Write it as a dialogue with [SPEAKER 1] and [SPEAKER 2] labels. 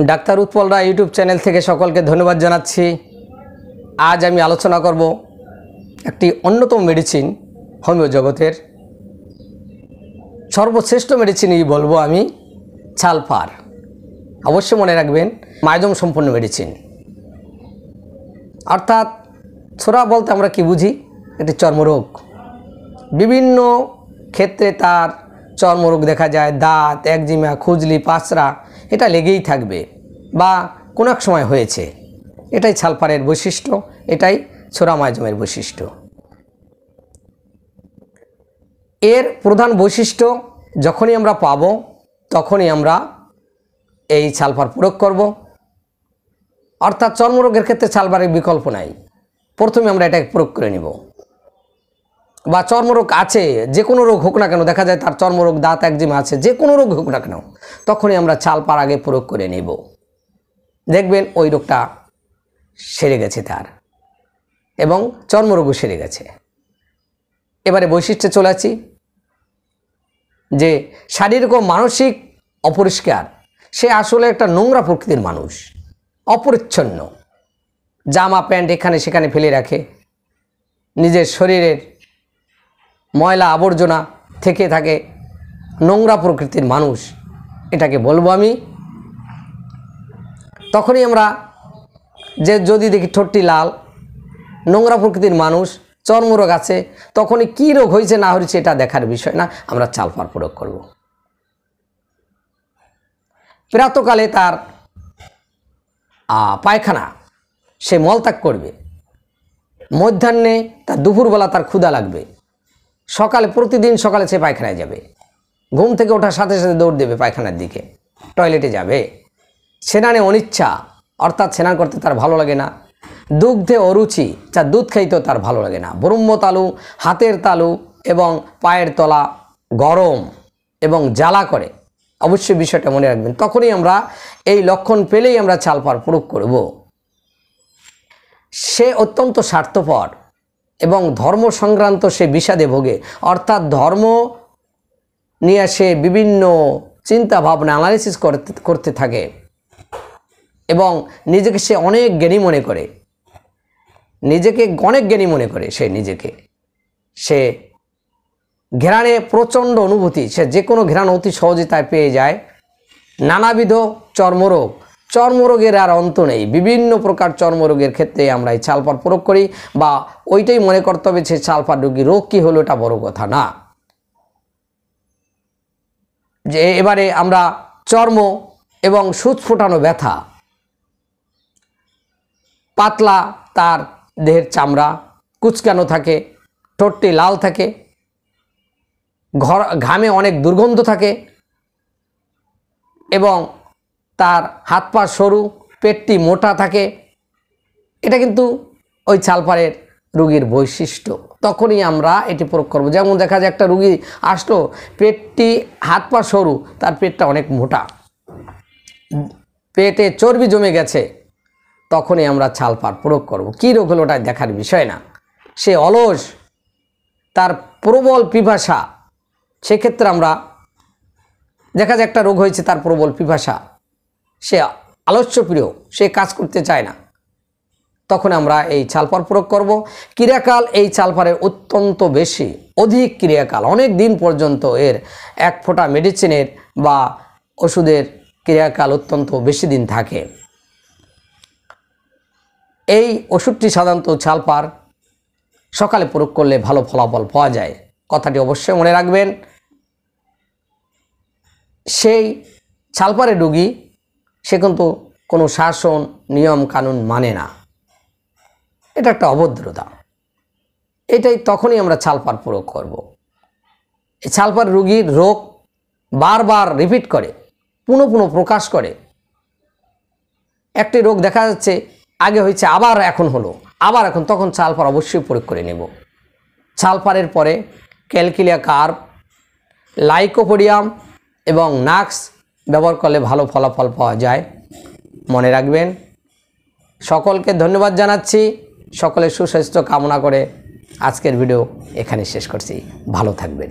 [SPEAKER 1] Doctor Utpal Roy YouTube channel থেকে সকলকে ধন্যবাদ জানাচ্ছি। আজ আমি আলোচনা করব একটি অন্যতম মেডিসিন, হোমিও জগতের সর্বশ্রেষ্ঠ মেডিসিনই বলবো আমি, ছালপার। অবশ্যই মনে রাখবেন, মাইজম সম্পন্ন মেডিসিন। অর্থাৎ ছোরা বলতে আমরা কি বুঝি? একটি চর্মরোগ। বিভিন্ন ক্ষেত্রে তার চর্মরোগ দেখা যায়, দাঁত, একজিমা, খুজলি, পাঁচড়া, এটা লেগেই থাকবে বা কোনো এক সময় হয়েছে। এটাই ছালপারের বৈশিষ্ট্য, এটাই ছোরা মাইজমের বৈশিষ্ট্য। এর প্রধান বৈশিষ্ট্য যখনই আমরা পাবো তখনই আমরা এই ছালপার প্রয়োগ করব। অর্থাৎ চর্মরোগের ক্ষেত্রে ছালপারের বিকল্প নাই, প্রথমে আমরা এটাকে প্রয়োগ করে নেব। বা চর্মরোগ আছে, যে কোনো রোগ হোক না কেন, দেখা যায় তার চর্মরোগ, দাঁত, একজিমা আছে, যে কোনো রোগ হোক না কেন, তখনই আমরা ছালপার আগে প্রয়োগ করে নেব। দেখবেন ওই রোগটা সেরে গেছে তার, এবং চর্মরোগও সেরে গেছে। এবারে বৈশিষ্ট্যে চলে আসি যে শারীরিক ও মানসিক অপরিষ্কার, সে আসলে একটা নোংরা প্রকৃতির মানুষ, অপরিচ্ছন্ন, জামা প্যান্ট এখানে সেখানে ফেলে রাখে, নিজের শরীরের ময়লা আবর্জনা থেকে থাকে, নোংরা প্রকৃতির মানুষ, এটাকে বলবো আমি। তখনই আমরা যে যদি দেখি ঠোঁটটি লাল, নোংরা প্রকৃতির মানুষ, চর্মরোগ আছে, তখনই কী রোগ হয়েছে না হয়েছে এটা দেখার বিষয় না, আমরা ছালপার প্রয়োগ করব। প্রাতকালে তার পায়খানা, সে মলত্যাগ করবে, মধ্যাহ্নে তার দুপুরবেলা তার ক্ষুধা লাগবে, সকালে প্রতিদিন সকালে সে পায়খানায় যাবে, ঘুম থেকে ওঠার সাথে সাথে দৌড় দেবে পায়খানার দিকে, টয়লেটে যাবে। স্নানে অনিচ্ছা, অর্থাৎ স্নান করতে তার ভালো লাগে না। দুগ্ধে অরুচি, যা দুধ খাইতেও তার ভালো লাগে না। ব্রহ্মতালু, হাতের তালু এবং পায়ের তলা গরম এবং জ্বালা করে, অবশ্যই বিষয়টা মনে রাখবেন। তখনই আমরা এই লক্ষণ পেলেই আমরা ছালপার প্রয়োগ করব। সে অত্যন্ত স্বার্থপর এবং ধর্ম সংক্রান্ত সে বিষাদে ভোগে, অর্থাৎ ধর্ম নিয়ে সে বিভিন্ন চিন্তা ভাবনা অ্যানালিসিস করতে থাকে এবং নিজেকে সে অনেক জ্ঞানী মনে করে, নিজেকে অনেক জ্ঞানী মনে করে। সে ঘ্রাণে প্রচণ্ড অনুভূতি, সে যে কোনো ঘ্রাণ অতি সহজে তাই পেয়ে যায়। নানাবিধ চর্মরোগের আর অন্ত নেই। বিভিন্ন প্রকার চর্মরোগের ক্ষেত্রে আমরা এই ছালপার প্রয়োগ করি, বা ওইটাই মনে করতে হবে সে ছালপার রোগী, রোগ কী হলো এটা বড় কথা না। যে এবারে আমরা চর্ম এবং সূচ ফোটানো ব্যথা, পাতলা তার দেহের চামড়া, কুচকানো থাকে, ঠোঁটটি লাল থাকে, ঘামে অনেক দুর্গন্ধ থাকে, এবং তার হাত পা সরু, পেটটি মোটা থাকে, এটা কিন্তু ওই ছালপারের রোগীর বৈশিষ্ট্য। তখনই আমরা এটি প্রয়োগ করব। যেমন দেখা যায় একটা রোগী আসলো, পেটটি, হাত পা সরু, তার পেটটা অনেক মোটা, পেটে চর্বি জমে গেছে, তখনই আমরা ছালপার প্রয়োগ করব। কী রোগ হলো ওটা দেখার বিষয় না। সে অলস, তার প্রবল পিপাসা, সেক্ষেত্রে আমরা দেখা যায় একটা রোগ হয়েছে, তার প্রবল পিপাসা, সে আলস্যপ্রিয়, সে কাজ করতে চায় না, তখন আমরা এই ছালপার প্রয়োগ করব। ক্রিয়াকাল এই ছালপারের অত্যন্ত বেশি, অধিক ক্রিয়াকাল, অনেক দিন পর্যন্ত এর এক ফোঁটা মেডিসিনের বা ওষুধের ক্রিয়াকাল অত্যন্ত বেশি দিন থাকে। এই ওষুধটি সাধারণত ছালপার সকালে প্রয়োগ করলে ভালো ফলাফল পাওয়া যায়, কথাটি অবশ্যই মনে রাখবেন। সেই ছালপারের রোগী, সে কিন্তু কোনো শাসন নিয়ম কানুন মানে না, এটা একটা অভদ্রতা। এটাই তখনই আমরা ছালপার প্রয়োগ করব। এই ছালপার রোগীর রোগ বারবার রিপিট করে, পুনঃ পুনঃ প্রকাশ করে। একটি রোগ দেখা যাচ্ছে আগে হয়েছে, আবার এখন হলো, আবার এখন, তখন ছালপার অবশ্যই প্রয়োগ করে নেব। ছালপারের পরে ক্যালকিলিয়া কার্ভ, লাইকোপোডিয়াম এবং নাক্স ব্যবহার করলে ভালো ফলাফল পাওয়া যায়, মনে রাখবেন। সকলকে ধন্যবাদ জানাচ্ছি, সকলের সুস্বাস্থ্য কামনা করে আজকের ভিডিও এখানে শেষ করছি। ভালো থাকবেন।